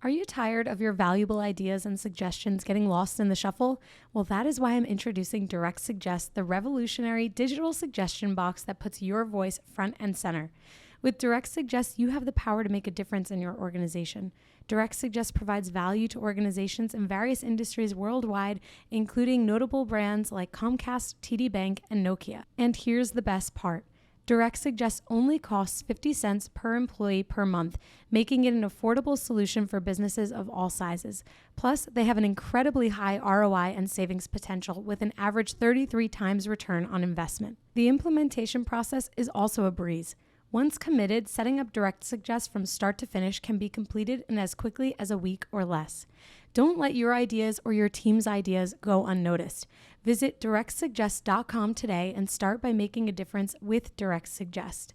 Are you tired of your valuable ideas and suggestions getting lost in the shuffle? Well, that is why I'm introducing Direct Suggest, the revolutionary digital suggestion box that puts your voice front and center. With Direct Suggest, you have the power to make a difference in your organization. Direct Suggest provides value to organizations in various industries worldwide, including notable brands like Comcast, TD Bank, and Nokia. And here's the best part. Direct Suggest only costs 50 cents per employee per month, making it an affordable solution for businesses of all sizes. Plus, they have an incredibly high ROI and savings potential with an average 33 times return on investment. The implementation process is also a breeze. Once committed, setting up Direct Suggest from start to finish can be completed in as quickly as a week or less. Don't let your ideas or your team's ideas go unnoticed. Visit directsuggest.com today and start by making a difference with Direct Suggest.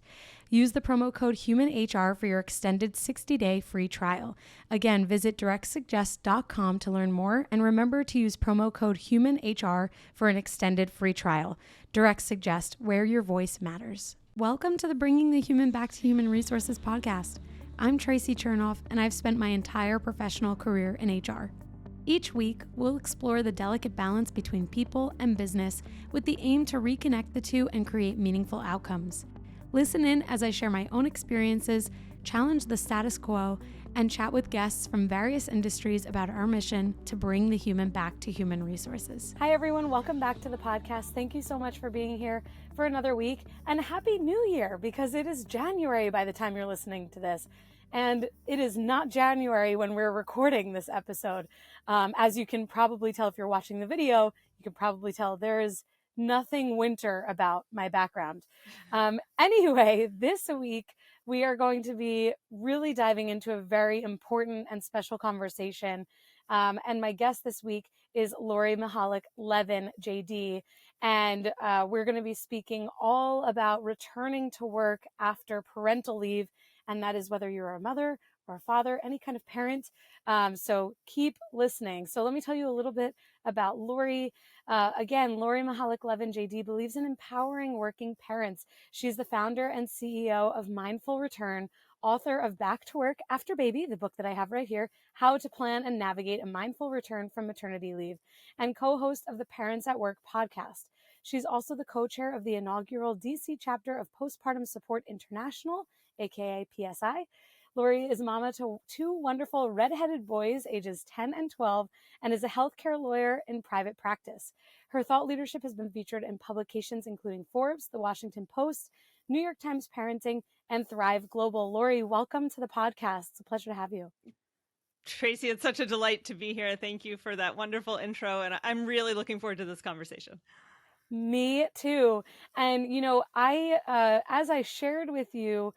Use the promo code HUMANHR for your extended 60-day free trial. Again, visit directsuggest.com to learn more, and remember to use promo code HUMANHR for an extended free trial. Direct Suggest, where your voice matters. Welcome to the Bringing the Human Back to Human Resources podcast. I'm Tracy Chernoff, and I've spent my entire professional career in HR. Each week, we'll explore the delicate balance between people and business with the aim to reconnect the two and create meaningful outcomes. Listen in as I share my own experiences, challenge the status quo, and chat with guests from various industries about our mission to bring the human back to human resources. Hi, everyone. Welcome back to the podcast. Thank you so much for being here for another week, and Happy New Year, because it is January by the time you're listening to this. And it is not January when we're recording this episode. As you can probably tell if you're watching the video, you can probably tell there is nothing winter about my background. Anyway, this week we are going to be really diving into a very important and special conversation. And my guest this week is Lori Mihalich-Levin, JD. And we're going to be speaking all about returning to work after parental leave. And that is whether you're a mother or a father, any kind of parent. So keep listening. So let me tell you a little bit about Lori. Again, Lori Mihalich-Levin, JD, believes in empowering working parents. She's the founder and CEO of Mindful Return, author of Back to Work After Baby, the book that I have right here, How to Plan and Navigate a Mindful Return from Maternity Leave, and co-host of the Parents at Work podcast. She's also the co-chair of the inaugural DC chapter of Postpartum Support International, aka PSI. Lori is mama to two wonderful redheaded boys, ages 10 and 12, and is a healthcare lawyer in private practice. Her thought leadership has been featured in publications including Forbes, The Washington Post, New York Times Parenting, and Thrive Global. Lori, welcome to the podcast. It's a pleasure to have you. Tracy, it's such a delight to be here. Thank you for that wonderful intro, and I'm really looking forward to this conversation. Me too. And, as I shared with you,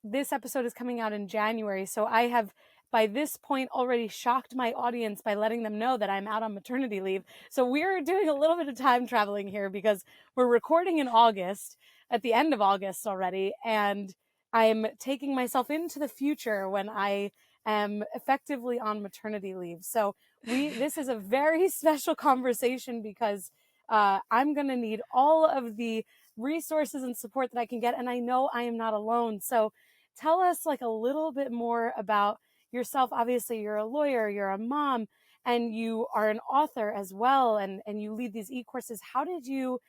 this episode is coming out in January. So I have, by this point, already shocked my audience by letting them know that I'm out on maternity leave. So we're doing a little bit of time traveling here because we're recording in August, at the end of August already. And I'm taking myself into the future when I am effectively on maternity leave. So this is a very special conversation because I'm going to need all of the resources and support that I can get. And I know I am not alone. So tell us a little bit more about yourself. Obviously, you're a lawyer, you're a mom, and you are an author as well. And you lead these e-courses. How did you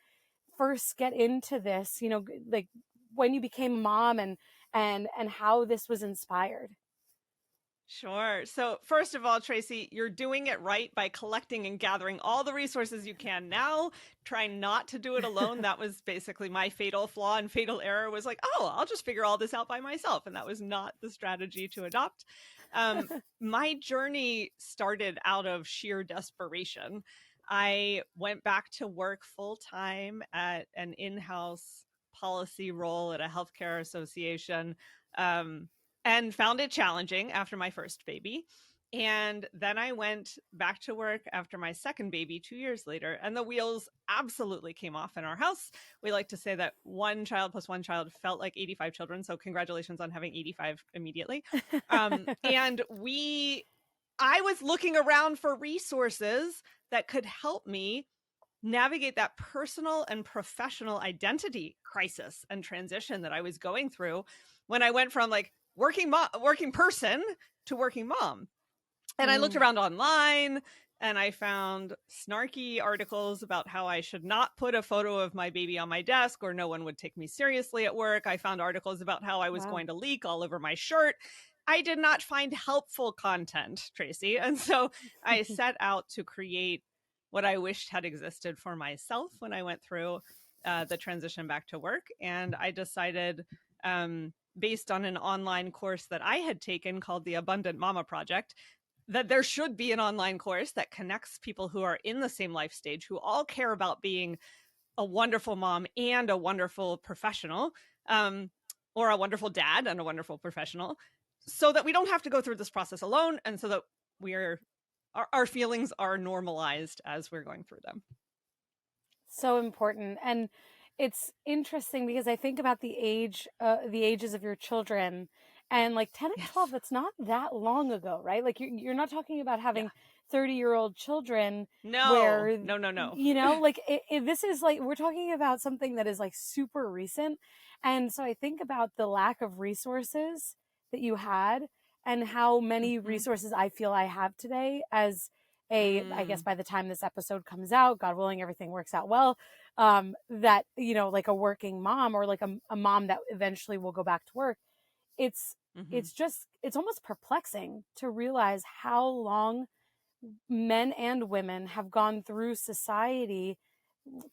first get into this, when you became a mom and how this was inspired? Sure. So first of all, Tracy, you're doing it right by collecting and gathering all the resources you can now. Try not to do it alone. That was basically my fatal flaw and fatal error, was I'll just figure all this out by myself. And that was not the strategy to adopt. My journey started out of sheer desperation. I went back to work full time at an in-house policy role at a healthcare association. And found it challenging after my first baby. And then I went back to work after my second baby 2 years later, and the wheels absolutely came off in our house. We like to say that one child plus one child felt like 85 children. So congratulations on having 85 immediately. And I was looking around for resources that could help me navigate that personal and professional identity crisis and transition that I was going through when I went from working person to working mom. And I looked around online and I found snarky articles about how I should not put a photo of my baby on my desk or no one would take me seriously at work. I found articles about how I was going to leak all over my shirt. I did not find helpful content, Tracy. And so I set out to create what I wished had existed for myself when I went through the transition back to work. And I decided, based on an online course that I had taken called the Abundant Mama Project, that there should be an online course that connects people who are in the same life stage, who all care about being a wonderful mom and a wonderful professional, or a wonderful dad and a wonderful professional, so that we don't have to go through this process alone, and so that our feelings are normalized as we're going through them. So important. And it's interesting because I think about the ages of your children, and like 10 and 12, that's not that long ago, right? Like you're not talking about having 30-year-old children. No. You know, like this is like, we're talking about something that is like super recent. And so I think about the lack of resources that you had and how many resources I feel I have today as I guess by the time this episode comes out, God willing, everything works out well, that, you know, like a working mom or like a mom that eventually will go back to work. It's almost perplexing to realize how long men and women have gone through society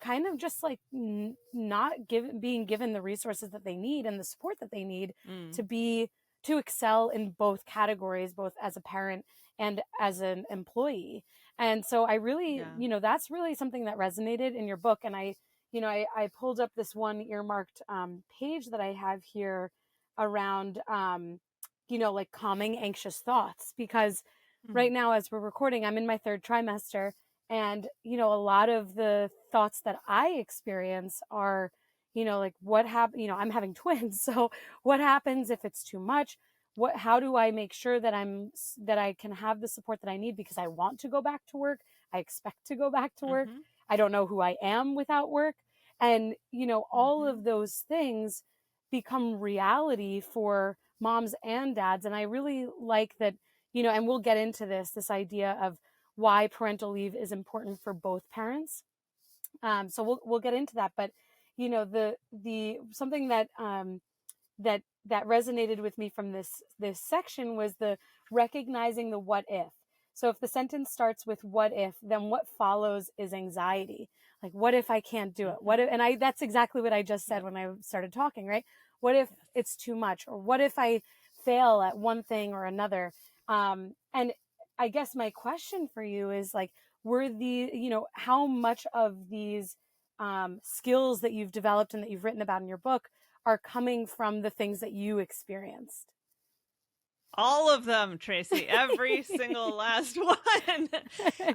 kind of just like not being given the resources that they need and the support that they need to excel in both categories, both as a parent and as an employee. And so I really, you know, that's really something that resonated in your book. And I pulled up this one earmarked page that I have here around, you know, like calming anxious thoughts, because right now, as we're recording, I'm in my 3rd trimester. And, you know, a lot of the thoughts that I experience are, you know, like what happened, you know, I'm having twins. So what happens if it's too much? How do I make sure that I can have the support that I need, because I want to go back to work. I expect to go back to work. I don't know who I am without work. And, you know, all of those things become reality for moms and dads. And I really like that, you know, and we'll get into this idea of why parental leave is important for both parents. So we'll get into that. But, you know, the something that that resonated with me from this section was the recognizing the what if. So if the sentence starts with what if, then what follows is anxiety. Like, what if I can't do it? What if, and that's exactly what I just said when I started talking, right? What if it's too much? Or what if I fail at one thing or another? And I guess my question for you is like, you know, how much of these skills that you've developed and that you've written about in your book are coming from the things that you experienced? All of them, Tracy, every single last one.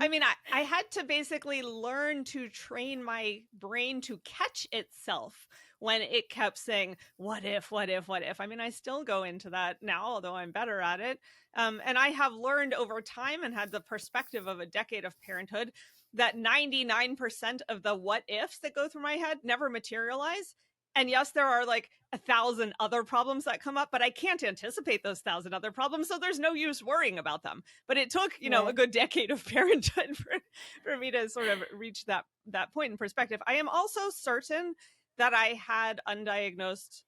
I mean, I had to basically learn to train my brain to catch itself when it kept saying, what if, what if, what if? I mean, I still go into that now, although I'm better at it. And I have learned over time and had the perspective of a decade of parenthood that 99% of the what ifs that go through my head never materialize. And yes, there are like 1,000 other problems that come up, but I can't anticipate those 1,000 other problems. So there's no use worrying about them. But it took, you know, a good decade of parenthood for me to sort of reach that point in perspective. I am also certain that I had undiagnosed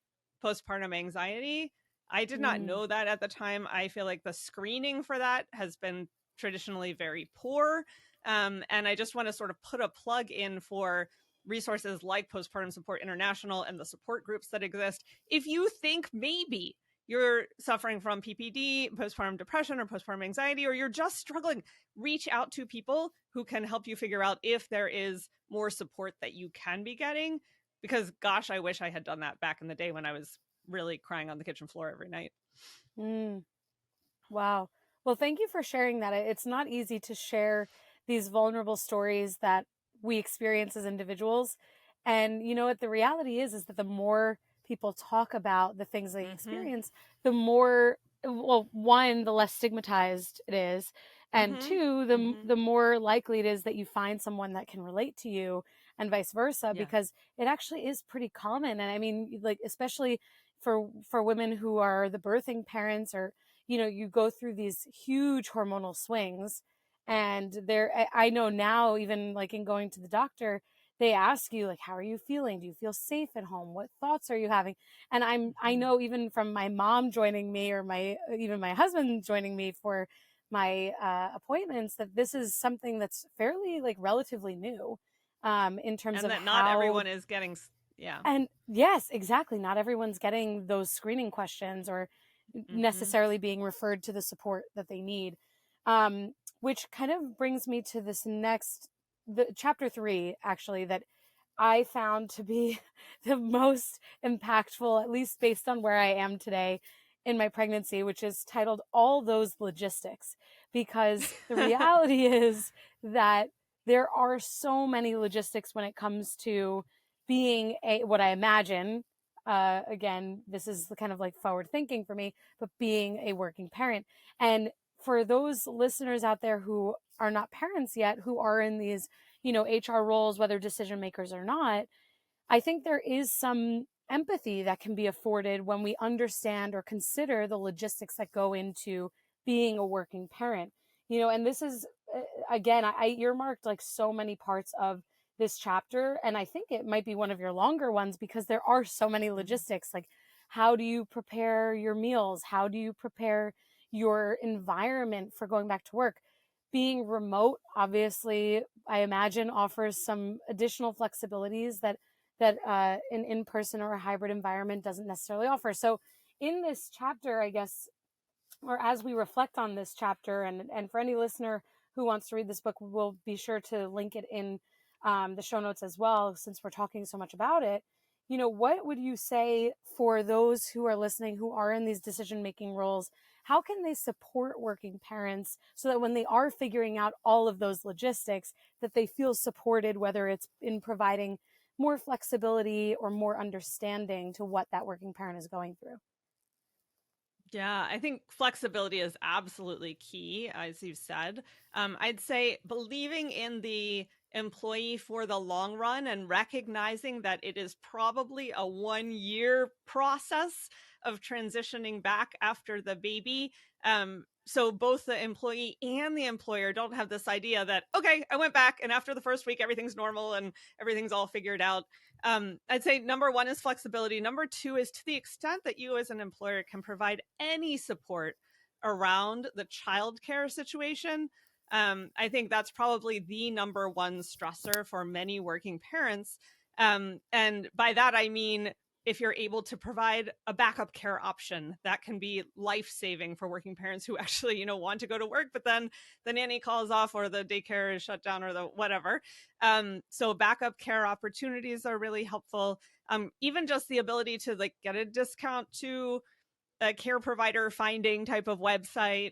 postpartum anxiety. I did not know that at the time. I feel like the screening for that has been traditionally very poor. And I just want to sort of put a plug in for resources like Postpartum Support International and the support groups that exist. If you think maybe you're suffering from PPD, postpartum depression, or postpartum anxiety, or you're just struggling, reach out to people who can help you figure out if there is more support that you can be getting. Because gosh, I wish I had done that back in the day when I was really crying on the kitchen floor every night. Wow. Well, thank you for sharing that. It's not easy to share these vulnerable stories that we experience as individuals. And you know what the reality is that the more people talk about the things they experience, the more, well, one, the less stigmatized it is. And two, the more likely it is that you find someone that can relate to you, and vice versa, because it actually is pretty common. And I mean, like, especially for women who are the birthing parents, or, you go through these huge hormonal swings. And I know now, even like in going to the doctor, they ask you like, how are you feeling? Do you feel safe at home? What thoughts are you having? And I know even from my mom joining me, or even my husband joining me for my appointments, that this is something that's fairly like relatively new, in terms And of that not how. everyone is getting, yeah. And yes, exactly. Not everyone's getting those screening questions or Mm-hmm. necessarily being referred to the support that they need. Which kind of brings me to this the chapter 3, actually, that I found to be the most impactful, at least based on where I am today in my pregnancy, which is titled All Those Logistics. Because the reality is that there are so many logistics when it comes to being what I imagine, again, this is the kind of like forward thinking for me, but being a working parent. And for those listeners out there who are not parents yet, who are in these, HR roles, whether decision makers or not, I think there is some empathy that can be afforded when we understand or consider the logistics that go into being a working parent. And this is, again, I earmarked like so many parts of this chapter, and I think it might be one of your longer ones because there are so many logistics. Like, how do you prepare your meals? How do you prepare your environment for going back to work? Being remote, obviously, I imagine offers some additional flexibilities that an in-person or a hybrid environment doesn't necessarily offer. So in this chapter, I guess, or as we reflect on this chapter, and for any listener who wants to read this book, we'll be sure to link it in the show notes as well, since we're talking so much about it. What would you say for those who are listening, who are in these decision-making roles? How can they support working parents so that when they are figuring out all of those logistics, that they feel supported, whether it's in providing more flexibility or more understanding to what that working parent is going through? Yeah, I think flexibility is absolutely key, as you said. I'd say believing in the employee for the long run and recognizing that it is probably a 1 year process of transitioning back after the baby. So both the employee and the employer don't have this idea that, okay, I went back and after the first week, everything's normal and everything's all figured out. I'd say number one is flexibility. Number two is, to the extent that you as an employer can provide any support around the childcare situation, I think that's probably the number one stressor for many working parents. And by that, I mean, if you're able to provide a backup care option, that can be life-saving for working parents who actually, want to go to work, but then the nanny calls off or the daycare is shut down or the whatever. So backup care opportunities are really helpful. Even just the ability to like get a discount to a care provider finding type of website.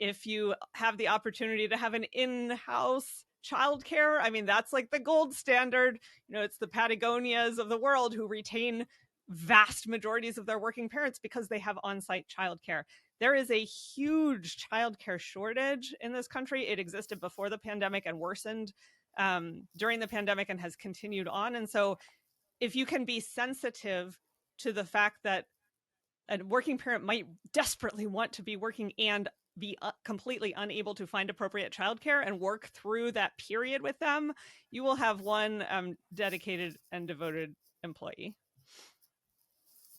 If you have the opportunity to have an in-house childcare, I mean, that's like the gold standard. It's the Patagonias of the world who retain vast majorities of their working parents because they have on-site childcare. There is a huge childcare shortage in this country. It existed before the pandemic and worsened during the pandemic and has continued on. And so if you can be sensitive to the fact that a working parent might desperately want to be working and be completely unable to find appropriate childcare and work through that period with them, you will have one dedicated and devoted employee.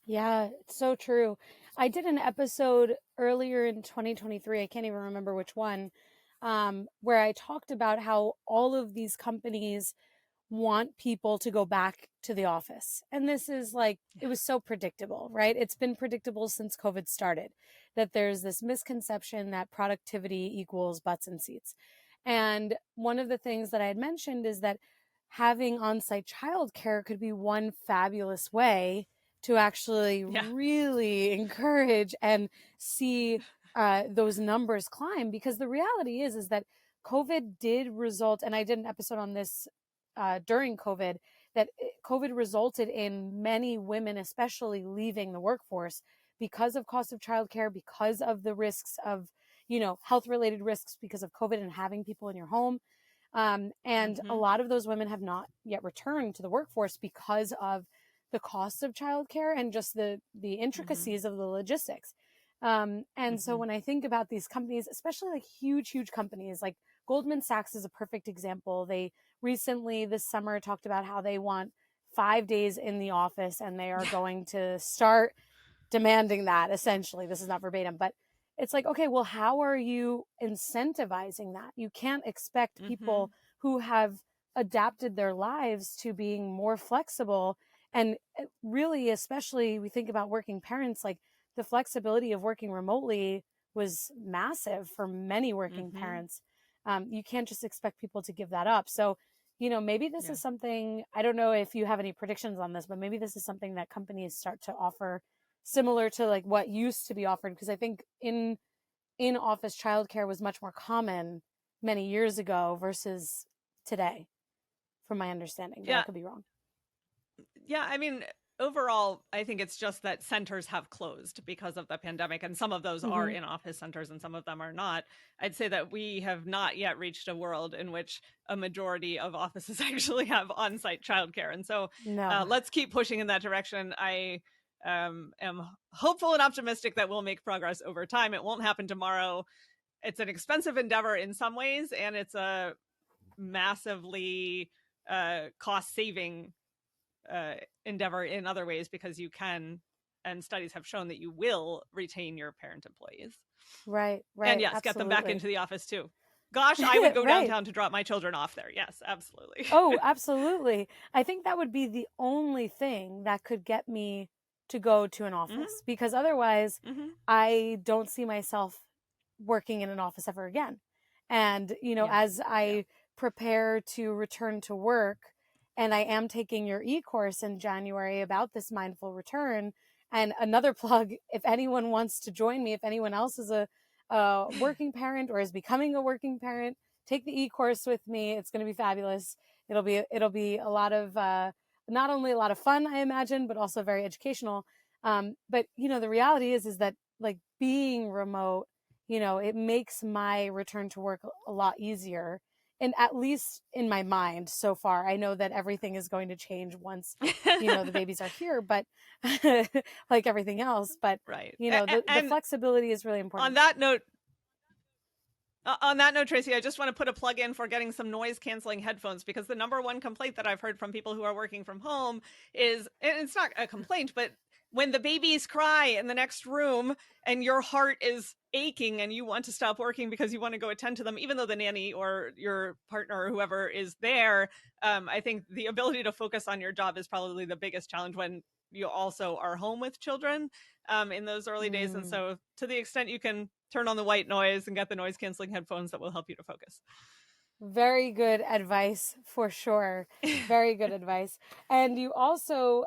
Yeah, it's so true. I did an episode earlier in 2023, I can't even remember which one, where I talked about how all of these companies want people to go back to the office. And this is like, it was so predictable, right? It's been predictable since COVID started, that there's this misconception that productivity equals butts and seats. And one of the things that I had mentioned is that having on-site childcare could be one fabulous way to actually really encourage and see those numbers climb. Because the reality is that COVID did result, and I did an episode on this during COVID, that COVID resulted in many women, especially, leaving the workforce because of cost of childcare, because of the risks of, health-related risks because of COVID and having people in your home. And a lot of those women have not yet returned to the workforce because of the cost of childcare and just the intricacies of the logistics. And so when I think about these companies, especially like huge, huge companies, like Goldman Sachs is a perfect example. They recently this summer talked about how they want 5 days in the office, and they are going to start demanding that. Essentially, this is not verbatim, but it's like, okay, well, how are you incentivizing that? You can't expect people who have adapted their lives to being more flexible. And really, especially we think about working parents, like the flexibility of working remotely was massive for many working parents. You can't just expect people to give that up. So, maybe this is something, I don't know if you have any predictions on this, but maybe this is something that companies start to offer similar to like what used to be offered. Because I think in office childcare was much more common many years ago versus today, from my understanding, but I could be wrong. Yeah, I mean, overall, I think it's just that centers have closed because of the pandemic, and some of those are in-office centers and some of them are not. I'd say that we have not yet reached a world in which a majority of offices actually have on-site childcare. And so let's keep pushing in that direction. I am hopeful and optimistic that we'll make progress over time. It won't happen tomorrow. It's an expensive endeavor in some ways, and it's a massively cost-saving endeavor in other ways, because you can, and studies have shown that you will retain your parent employees. Right. And yes, get them back into the office too. Gosh, I would go downtown to drop my children off there. Yes, absolutely. Oh, absolutely. I think that would be the only thing that could get me to go to an office, because otherwise I don't see myself working in an office ever again. And, as I prepare to return to work, and I am taking your e-course in January about this mindful return. And another plug, if anyone wants to join me, if anyone else is a working parent or is becoming a working parent, take the e-course with me. It's going to be fabulous. It'll be a lot of, not only a lot of fun, I imagine, but also very educational. But, the reality is that like being remote, it makes my return to work a lot easier. And at least in my mind so far, I know that everything is going to change once, the babies are here, but like everything else, but the flexibility is really important. On that note, Tracy, I just want to put a plug in for getting some noise canceling headphones, because the number one complaint that I've heard from people who are working from home is, and it's not a complaint, but when the babies cry in the next room and your heart is aching and you want to stop working because you want to go attend to them, even though the nanny or your partner or whoever is there, I think the ability to focus on your job is probably the biggest challenge when you also are home with children in those early days. And so to the extent you can turn on the white noise and get the noise canceling headphones, that will help you to focus. Very good advice for sure. Very good advice. And you also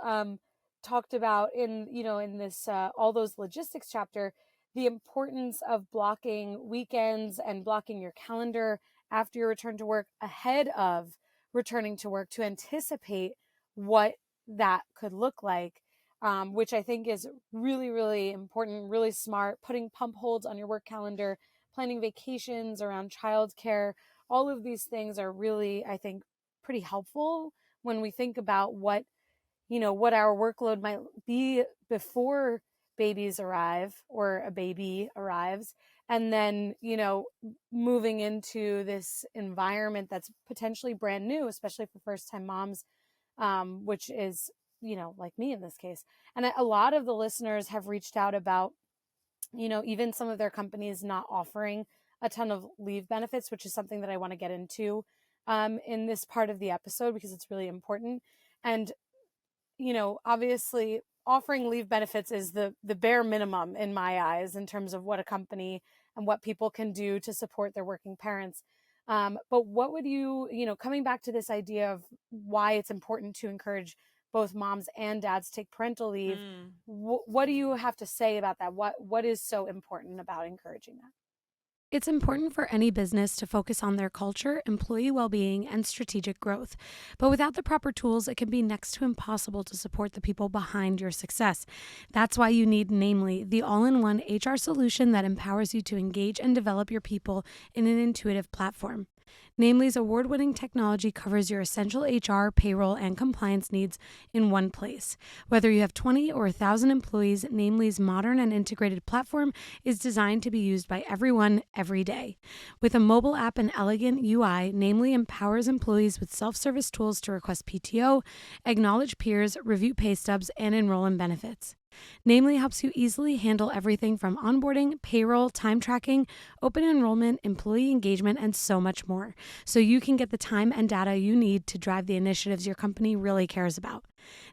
talked about in this all those logistics chapter, the importance of blocking weekends and blocking your calendar after your return to work ahead of returning to work to anticipate what that could look like, which I think is really, really important, really smart. Putting pump holds on your work calendar, planning vacations around childcare, all of these things are really, I think, pretty helpful when we think about what our workload might be before babies arrive or a baby arrives. And then, moving into this environment that's potentially brand new, especially for first-time moms, which is, like me in this case. And a lot of the listeners have reached out about, even some of their companies not offering a ton of leave benefits, which is something that I want to get into in this part of the episode, because it's really important. And obviously offering leave benefits is the bare minimum in my eyes in terms of what a company and what people can do to support their working parents. But what would coming back to this idea of why it's important to encourage both moms and dads to take parental leave, what do you have to say about that? What is so important about encouraging that? It's important for any business to focus on their culture, employee well-being, and strategic growth. But without the proper tools, it can be next to impossible to support the people behind your success. That's why you need Namely, the all-in-one HR solution that empowers you to engage and develop your people in an intuitive platform. Namely's award-winning technology covers your essential HR, payroll, and compliance needs in one place. Whether you have 20 or 1,000 employees, Namely's modern and integrated platform is designed to be used by everyone every day. With a mobile app and elegant UI, Namely empowers employees with self-service tools to request PTO, acknowledge peers, review pay stubs, and enroll in benefits. Namely helps you easily handle everything from onboarding, payroll, time tracking, open enrollment, employee engagement, and so much more, so you can get the time and data you need to drive the initiatives your company really cares about.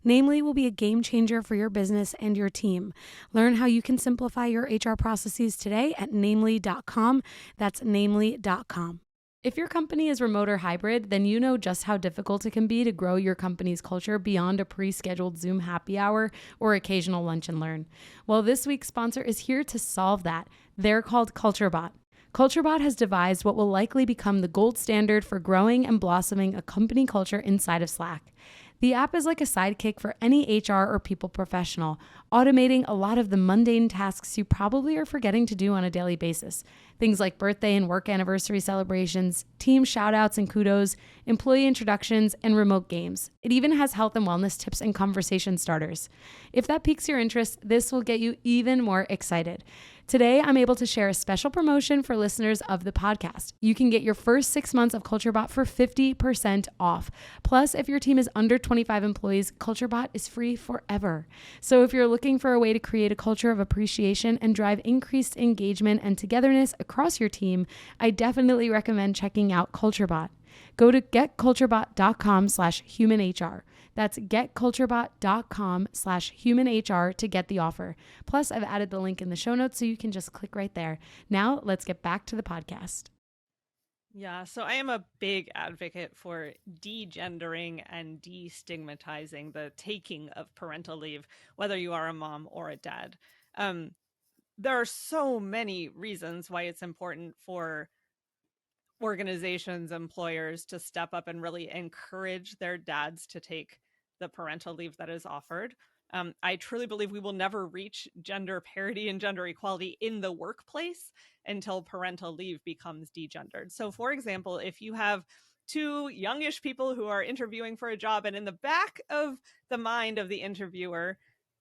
Namely will be a game changer for your business and your team. Learn how you can simplify your HR processes today at namely.com. That's namely.com. If your company is remote or hybrid, then you know just how difficult it can be to grow your company's culture beyond a pre-scheduled Zoom happy hour or occasional lunch and learn. Well, this week's sponsor is here to solve that. They're called CultureBot. CultureBot has devised what will likely become the gold standard for growing and blossoming a company culture inside of Slack. The app is like a sidekick for any HR or people professional, automating a lot of the mundane tasks you probably are forgetting to do on a daily basis. Things like birthday and work anniversary celebrations, team shoutouts and kudos, employee introductions, and remote games. It even has health and wellness tips and conversation starters. If that piques your interest, this will get you even more excited. Today, I'm able to share a special promotion for listeners of the podcast. You can get your first 6 months of CultureBot for 50% off. Plus, if your team is under 25 employees, CultureBot is free forever. So if you're looking for a way to create a culture of appreciation and drive increased engagement and togetherness across your team, I definitely recommend checking out CultureBot. Go to getculturebot.com/humanhr. That's getculturebot.com/humanhr to get the offer. Plus, I've added the link in the show notes so you can just click right there. Now, let's get back to the podcast. Yeah, so I am a big advocate for degendering and destigmatizing the taking of parental leave, whether you are a mom or a dad. There are so many reasons why it's important for organizations, employers to step up and really encourage their dads to take the parental leave that is offered. I truly believe we will never reach gender parity and gender equality in the workplace until parental leave becomes degendered. So, for example, if you have two youngish people who are interviewing for a job, and in the back of the mind of the interviewer,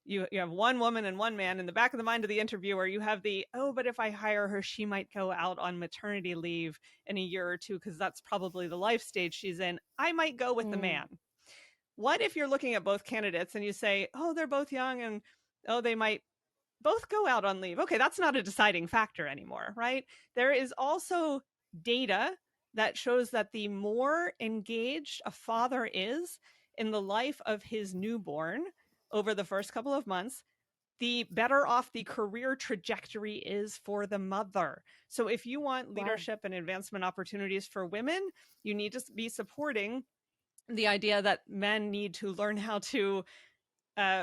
you have one woman and one man. In the back of the mind of the interviewer, you have but if I hire her, she might go out on maternity leave in a year or two because that's probably the life stage she's in. I might go with the man. What if you're looking at both candidates and you say, oh, they're both young and they might both go out on leave? Okay, that's not a deciding factor anymore, right? There is also data that shows that the more engaged a father is in the life of his newborn over the first couple of months, the better off the career trajectory is for the mother. So if you want leadership and advancement opportunities for women, you need to be supporting the idea that men need to learn how to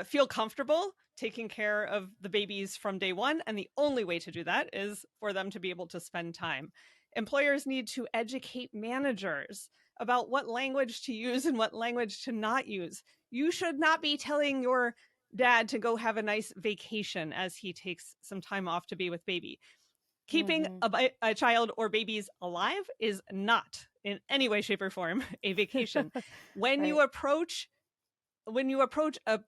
feel comfortable taking care of the babies from day one. And the only way to do that is for them to be able to spend time. Employers need to educate managers about what language to use and what language to not use. You should not be telling your dad to go have a nice vacation as he takes some time off to be with baby. Keeping a child or babies alive is not in any way, shape, or form a vacation. When you approach a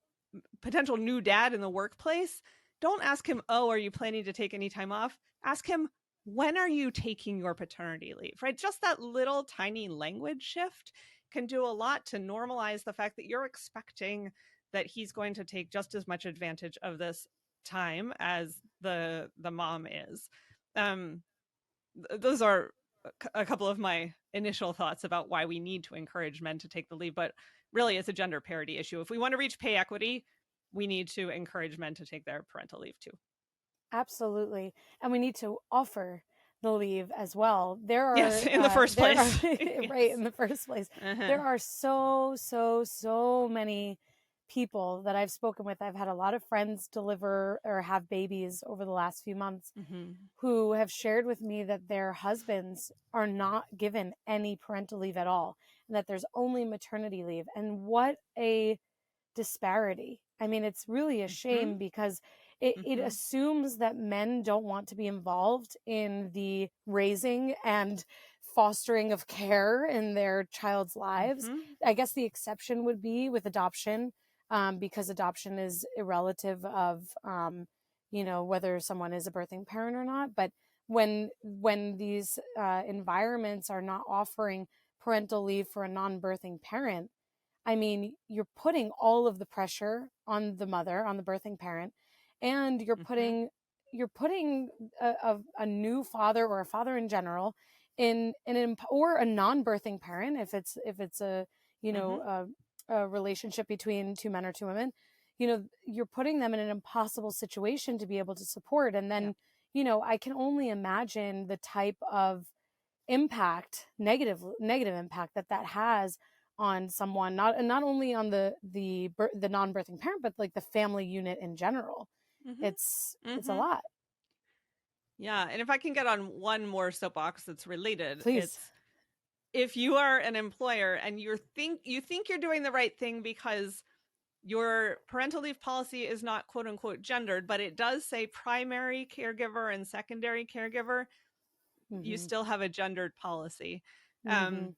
potential new dad in the workplace, don't ask him, oh, are you planning to take any time off? Ask him, when are you taking your paternity leave, right? Just that little tiny language shift can do a lot to normalize the fact that you're expecting that he's going to take just as much advantage of this time as the mom is. Those are a couple of my initial thoughts about why we need to encourage men to take the leave, but really it's a gender parity issue. If we want to reach pay equity, we need to encourage men to take their parental leave too. Absolutely. And we need to offer the leave as well. In the first place. Right, in the first place. There are so many people that I've spoken with. I've had a lot of friends deliver or have babies over the last few months who have shared with me that their husbands are not given any parental leave at all, and that there's only maternity leave. And what a disparity. I mean, it's really a shame because it assumes that men don't want to be involved in the raising and fostering of care in their child's lives. Mm-hmm. I guess the exception would be with adoption, because adoption is irrelative of, whether someone is a birthing parent or not. But when these environments are not offering parental leave for a non-birthing parent, I mean, you're putting all of the pressure on the mother, on the birthing parent, and you're Mm-hmm. putting a new father, or a father in general, or a non-birthing parent, if it's a, Mm-hmm. a relationship between two men or two women, you're putting them in an impossible situation to be able to support. And Yeah. then, I can only imagine the type of impact, negative impact that has on someone, not only on the non-birthing parent, but like the family unit in general. It's Mm-hmm. a Mm-hmm. lot. Yeah. And if I can get on one more soapbox that's related, Please. it's if you are an employer and you think you're doing the right thing because your parental leave policy is not quote unquote gendered, but it does say primary caregiver and secondary caregiver, you Mm-hmm. still have a gendered policy. Mm-hmm.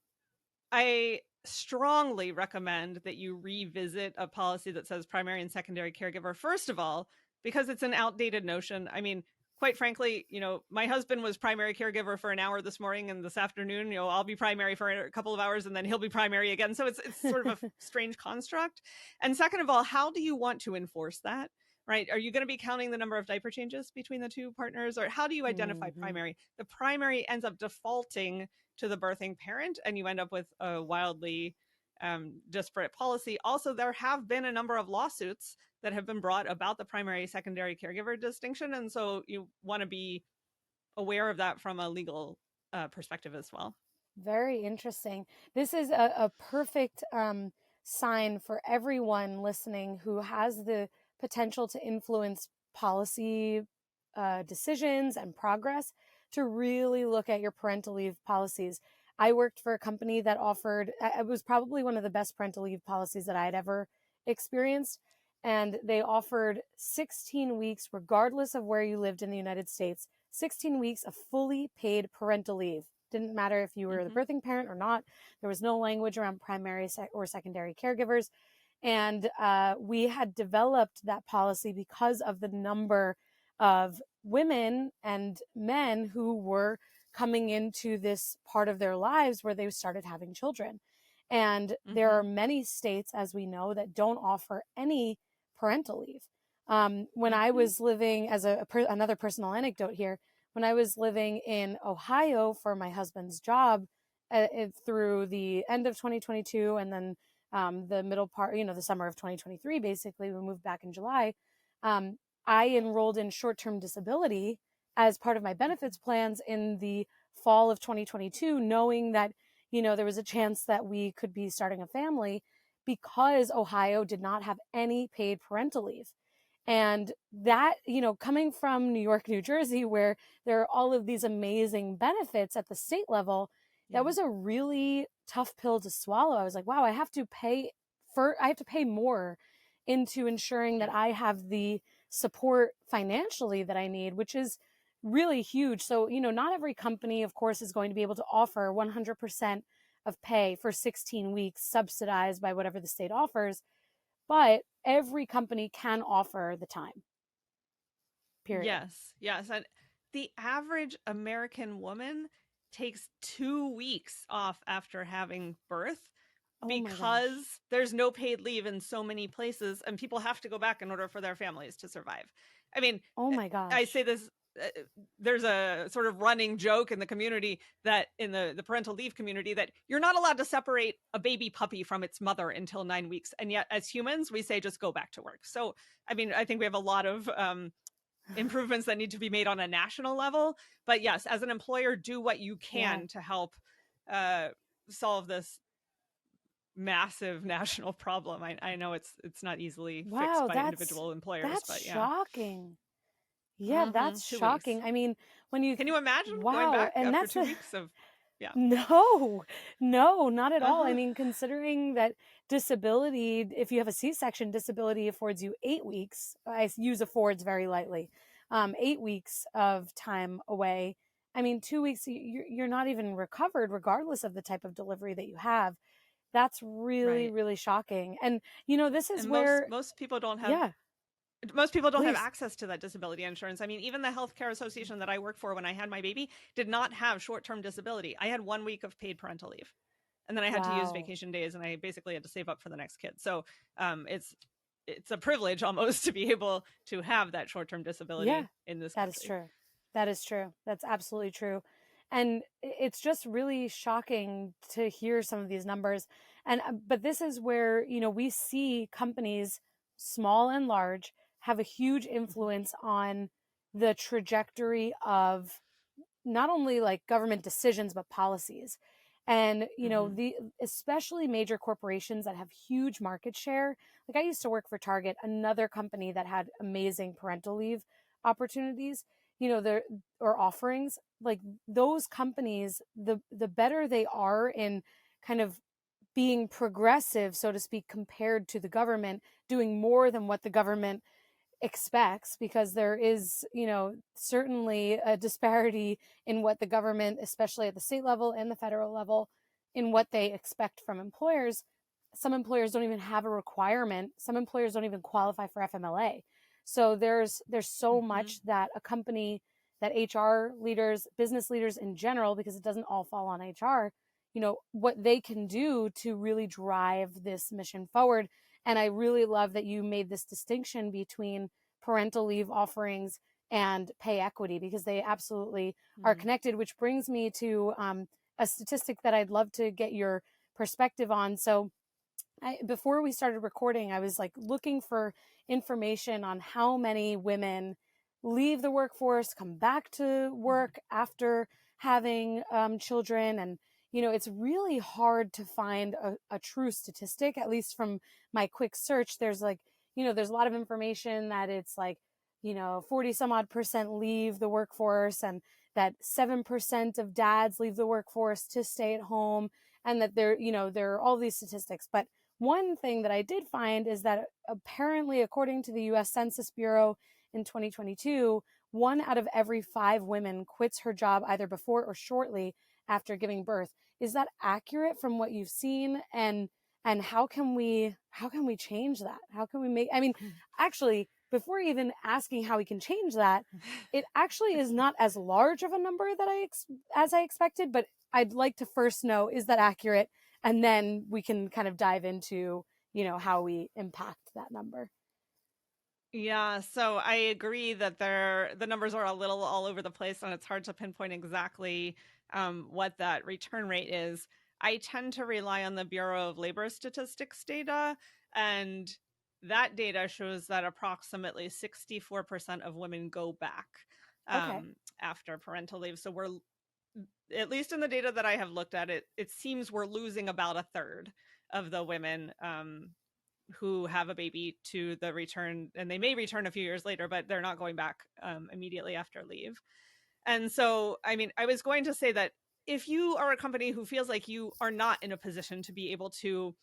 I strongly recommend that you revisit a policy that says primary and secondary caregiver, first of all, because it's an outdated notion. I mean, quite frankly, my husband was primary caregiver for an hour this morning, and this afternoon, I'll be primary for a couple of hours, and then he'll be primary again. So it's sort of a strange construct. And second of all, how do you want to enforce that? Right? Are you going to be counting the number of diaper changes between the two partners, or how do you identify Mm-hmm. primary? The primary ends up defaulting to the birthing parent, and you end up with a wildly disparate policy. Also, there have been a number of lawsuits that have been brought about the primary secondary caregiver distinction, and so you want to be aware of that from a legal perspective as well. Very interesting. This is a perfect sign for everyone listening who has the potential to influence policy decisions and progress, to really look at your parental leave policies. I worked for a company that offered, it was probably one of the best parental leave policies that I had ever experienced. And they offered 16 weeks, regardless of where you lived in the United States, 16 weeks of fully paid parental leave. Didn't matter if you were the Mm-hmm. birthing parent or not. There was no language around primary or secondary caregivers. And we had developed that policy because of the number of women and men who were coming into this part of their lives where they started having children. And there Mm-hmm. are many states, as we know, that don't offer any parental leave. When I Mm-hmm. was living, as another personal anecdote here, when I was living in Ohio for my husband's job, through the end of 2022, and then the middle part, the summer of 2023, basically, we moved back in July. I enrolled in short-term disability as part of my benefits plans in the fall of 2022, knowing that, there was a chance that we could be starting a family, because Ohio did not have any paid parental leave. And that, coming from New York, New Jersey, where there are all of these amazing benefits at the state level, that Yeah. was a really tough pill to swallow. I was like, wow, I have to pay more into ensuring that Yeah. I have the support financially that I need, which is really huge. So, not every company, of course, is going to be able to offer 100% of pay for 16 weeks subsidized by whatever the state offers, but every company can offer the time, period. Yes. Yes. And the average American woman takes 2 weeks off after having birth, Oh my gosh. because there's no paid leave in so many places, and people have to go back in order for their families to survive. I mean, Oh my I say gosh. this, there's a sort of running joke in the community, that in the parental leave community, that you're not allowed to separate a baby puppy from its mother until 9 weeks. And yet, as humans, we say just go back to work. So, I mean, I think we have a lot of improvements that need to be made on a national level. But yes, as an employer, do what you Yeah. can to help uh, solve this massive national problem. I know it's not easily fixed Wow, by individual employers, that's but yeah. shocking. Yeah, Mm-hmm. that's 2 weeks. shocking. I mean, when you Can you imagine going wow, back and after that's two weeks of, yeah. no, no, not at all. I Uh-huh. mean, considering that disability, if you have a C-section, disability affords you 8 weeks. I use affords very lightly. 8 weeks of time away. I mean, 2 weeks, you're not even recovered regardless of the type of delivery that you have. That's really, Right. really shocking. And, this is And where, most people don't have yeah, most people don't have please. access to that disability insurance. I mean, even the healthcare association that I work for when I had my baby did not have short-term disability. I had 1 week of paid parental leave, and then I had to use Wow. vacation days, and I basically had to save up for the next kid. So it's a privilege almost to be able to have that short-term Yeah, disability in this that is country. true. That is true. That's absolutely true. And it's just really shocking to hear some of these numbers. And, but this is where, we see companies, small and large, have a huge Mhm. influence on the trajectory of not only like government decisions, but policies. And, Mhm. the especially major corporations that have huge market share. Like I used to work for Target, another company that had amazing parental leave opportunities, their or offerings. Like those companies, the better they are in kind of being progressive, so to speak, compared to the government, doing more than what the government expects, because there is, certainly a disparity in what the government, especially at the state level and the federal level, in what they expect from employers. Some employers don't even have a requirement. Some employers don't even qualify for FMLA. So there's so Mhm. much that a company, that HR leaders, business leaders in general, because it doesn't all fall on HR, what they can do to really drive this mission forward. And I really love that you made this distinction between parental leave offerings and pay equity, because they absolutely are Mhm. connected, which brings me to a statistic that I'd love to get your perspective on. So before we started recording, I was like looking for information on how many women leave the workforce, come back to Mhm. work after having children. And, it's really hard to find a true statistic, at least from my quick search. There's like, there's a lot of information that it's like, 40 some odd percent leave the workforce, and that 7% of dads leave the workforce to stay at home, and that there are all these statistics. But one thing that I did find is that apparently, according to the US Census Bureau in 2022, 1 out of every 5 women quits her job either before or shortly after giving birth. Is that accurate from what you've seen? And how can we change that? How can we make, I mean, actually, before even asking how we can change that, it actually is not as large of a number that as I expected, but I'd like to first know, is that accurate? And then we can kind of dive into, how we impact that number. Yeah, so I agree that the numbers are a little all over the place, and it's hard to pinpoint exactly what that return rate is. I tend to rely on the Bureau of Labor Statistics data, and that data shows that approximately 64% of women go back Okay. after parental leave. So we're, at least in the data that I have looked at, it seems we're losing about a third of the women who have a baby to the return, and they may return a few years later, but they're not going back immediately after leave. And so, I mean, I was going to say that if you are a company who feels like you are not in a position to be able to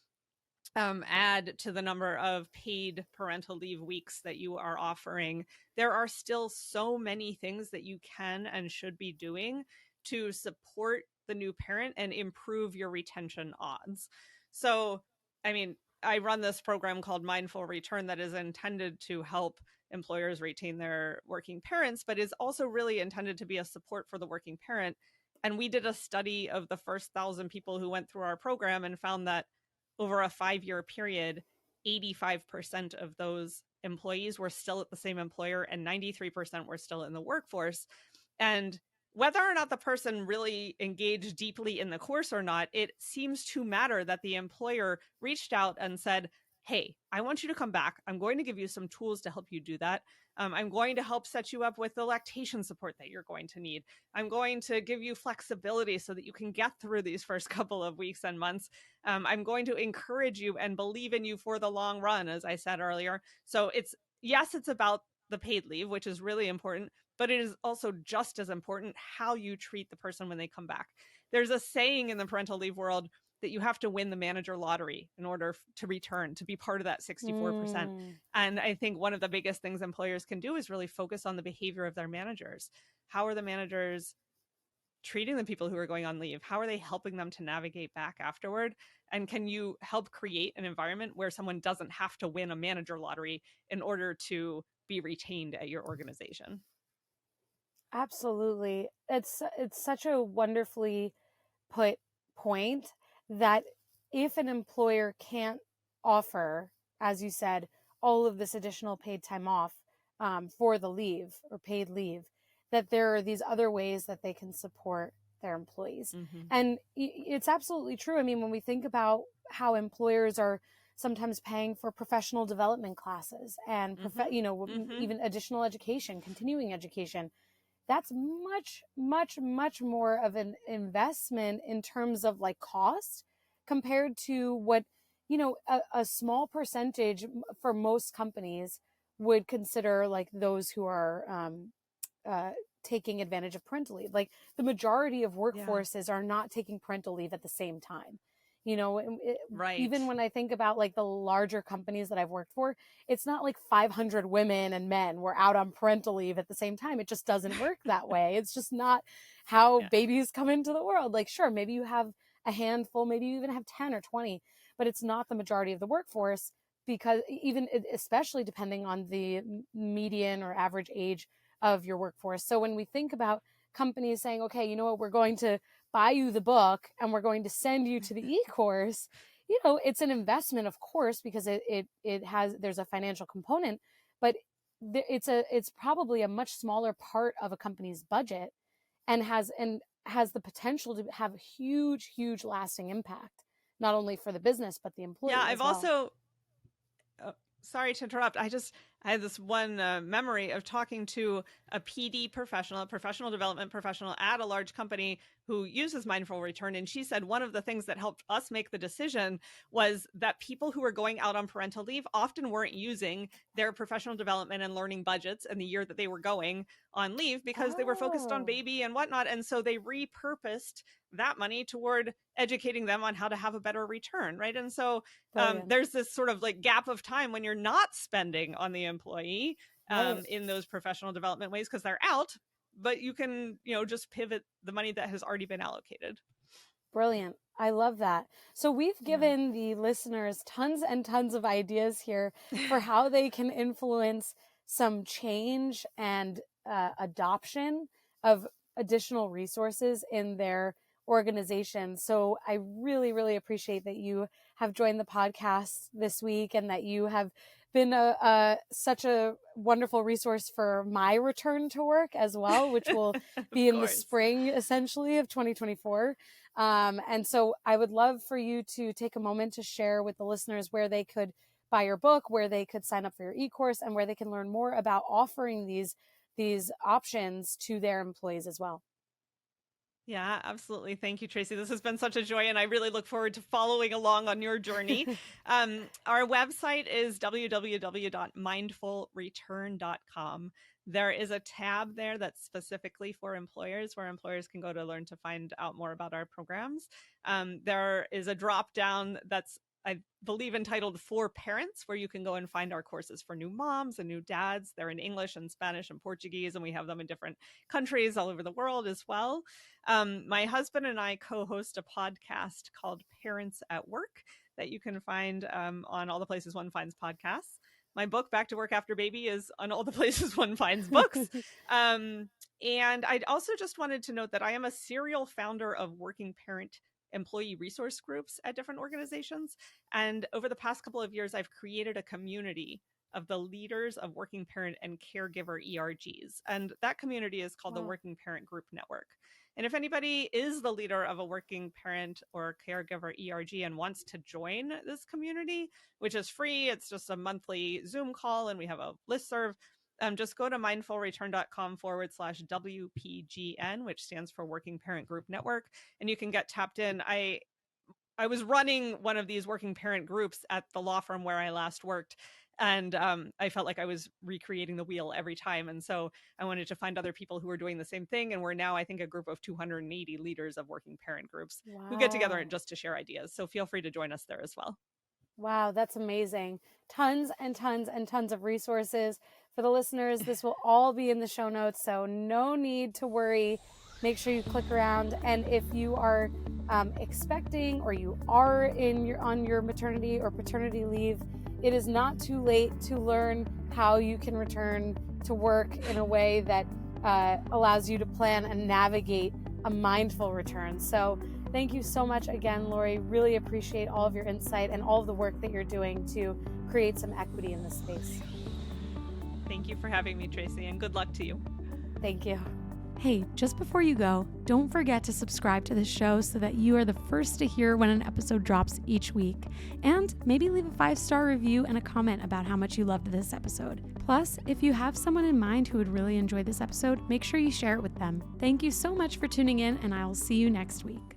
add to the number of paid parental leave weeks that you are offering, there are still so many things that you can and should be doing to support the new parent and improve your retention odds. So, I mean, I run this program called Mindful Return that is intended to help employers retain their working parents, but is also really intended to be a support for the working parent. And we did a study of the first 1,000 people who went through our program and found that over a 5-year period, 85% of those employees were still at the same employer and 93% were still in the workforce. And whether or not the person really engaged deeply in the course or not, it seems to matter that the employer reached out and said, hey, I want you to come back. I'm going to give you some tools to help you do that. I'm going to help set you up with the lactation support that you're going to need. I'm going to give you flexibility so that you can get through these first couple of weeks and months. I'm going to encourage you and believe in you for the long run, as I said earlier. So yes, it's about the paid leave, which is really important, but it is also just as important how you treat the person when they come back. There's a saying in the parental leave world that you have to win the manager lottery in order to return, to be part of that 64%. Mm, And I think one of the biggest things employers can do is really focus on the behavior of their managers. How are the managers treating the people who are going on leave? How are they helping them to navigate back afterward? And can you help create an environment where someone doesn't have to win a manager lottery in order to be retained at your organization? Absolutely. It's such a wonderfully put point that if an employer can't offer, as you said, all of this additional paid time off for the leave or paid leave, that there are these other ways that they can support their employees. Mm-hmm. And it's absolutely true. I mean, when we think about how employers are sometimes paying for professional development classes and even additional education, continuing education, that's much more of an investment in terms of like cost compared to what a small percentage for most companies would consider like those who are taking advantage of parental leave. Like the majority of workforces are not taking parental leave at the same time. Right. Even when I think about like the larger companies that I've worked for, it's not like 500 women and men were out on parental leave at the same time. It just doesn't work that way. It's just not how babies come into the world. Like, sure, maybe you have a handful, maybe you even have 10 or 20, but it's not the majority of the workforce, because especially depending on the median or average age of your workforce. So when we think about companies saying, okay, you know what, we're going to buy you the book and we're going to send you to the e-course, it's an investment, of course, because there's a financial component, but it's probably a much smaller part of a company's budget and has the potential to have a huge lasting impact, not only for the business but the employee. Yeah, I've also sorry to interrupt. I had this one memory of talking to a PD professional, a professional development professional at a large company who uses mindful return. And she said one of the things that helped us make the decision was that people who were going out on parental leave often weren't using their professional development and learning budgets in the year that they were going on leave because they were focused on baby and whatnot. And so they repurposed that money toward educating them on how to have a better return, right? And so there's this sort of like gap of time when you're not spending on the employee in those professional development ways because they're out, but you can, just pivot the money that has already been allocated. Brilliant. I love that. So we've given the listeners tons and tons of ideas here for how they can influence some change and adoption of additional resources in their organization. So I really, really appreciate that you have joined the podcast this week and that you have been such a wonderful resource for my return to work as well, which will be in the spring, essentially, of 2024. And so I would love for you to take a moment to share with the listeners where they could buy your book, where they could sign up for your e-course, and where they can learn more about offering these options to their employees as well. Yeah, absolutely. Thank you, Tracy. This has been such a joy, and I really look forward to following along on your journey. Our website is www.mindfulreturn.com. There is a tab there that's specifically for employers, where employers can go to learn to find out more about our programs. There is a drop down that's, I believe, entitled For Parents, where you can go and find our courses for new moms and new dads. They're in English and Spanish and Portuguese, and we have them in different countries all over the world as well. My husband and I co-host a podcast called Parents at Work that you can find on all the places one finds podcasts. My book, Back to Work After Baby, is on all the places one finds books. And I also just wanted to note that I am a serial founder of working parent employee resource groups at different organizations. And over the past couple of years, I've created a community of the leaders of working parent and caregiver ERGs. And that community is called the Working Parent Group Network. And if anybody is the leader of a working parent or caregiver ERG and wants to join this community, which is free, it's just a monthly Zoom call, and we have a listserv, just go to mindfulreturn.com/WPGN, which stands for Working Parent Group Network, and you can get tapped in. I was running one of these working parent groups at the law firm where I last worked, and I felt like I was recreating the wheel every time. And so I wanted to find other people who were doing the same thing. And we're now, I think, a group of 280 leaders of working parent groups who get together just to share ideas. So feel free to join us there as well. Wow, that's amazing. Tons and tons and tons of resources for the listeners. This will all be in the show notes, so no need to worry. make sure you click around. And if you are expecting or you are on your maternity or paternity leave, it is not too late to learn how you can return to work in a way that allows you to plan and navigate a mindful return. So thank you so much again, Lori. Really appreciate all of your insight and all of the work that you're doing to create some equity in this space. Thank you for having me, Tracy, and good luck to you. Thank you. Hey, just before you go, don't forget to subscribe to this show so that you are the first to hear when an episode drops each week. And maybe leave a 5-star review and a comment about how much you loved this episode. Plus, if you have someone in mind who would really enjoy this episode, make sure you share it with them. Thank you so much for tuning in, and I will see you next week.